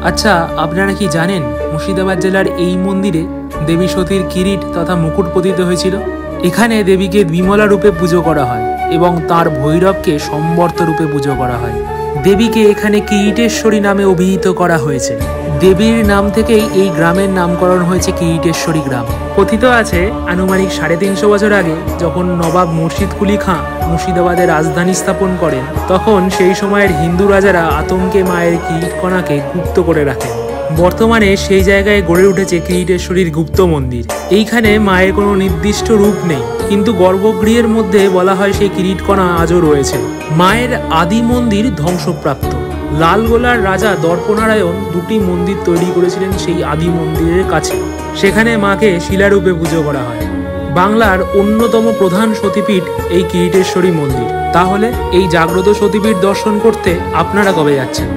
আচ্ছা, আপনারা কি জানেন মুর্শিদাবাদ জেলার এই মন্দিরে দেবী সতীর কিরিট তথা মুকুট পতিত হয়েছিল? এখানে দেবীকে বিমলা রূপে পুজো করা হয় এবং তার ভৈরবকে সম্বর্ত রূপে পুজো করা হয়। দেবীকে এখানে কিরিটেশ্বরী নামে অভিহিত করা হয়েছে। দেবীর নাম থেকেই এই গ্রামের নামকরণ হয়েছে কিরিটেশ্বরী গ্রাম। কথিত আছে আনুমানিক 350 বছর আগে যখন নবাব মুর্শিদ কুলি খাঁ মুর্শিদাবাদে রাজধানী স্থাপন করেন, তখন সেই সময়ের হিন্দু রাজারা আতঙ্কে মায়ের কিরিটকণাকে গুপ্ত করে রাখেন। বর্তমানে সেই জায়গায় গড়ে উঠেছে কিরিটেশ্বরীর গুপ্ত মন্দির। এইখানে মায়ের কোনো নির্দিষ্ট রূপ নেই, কিন্তু গর্ভগৃহের মধ্যে বলা হয় সেই কিরিটকণা আজও রয়েছে। মায়ের আদি মন্দির ধ্বংসপ্রাপ্ত। লালগোলার রাজা দর্পনারায়ণ দুটি মন্দির তৈরি করেছিলেন সেই আদি মন্দিরের কাছে। সেখানে মাকে শিলারূপে পুজো করা হয়। বাংলার অন্যতম প্রধান সতীপীঠ এই কিরিটেশ্বরী মন্দির। তাহলে এই জাগ্রত সতীপীঠ দর্শন করতে আপনারা কবে যাচ্ছেন?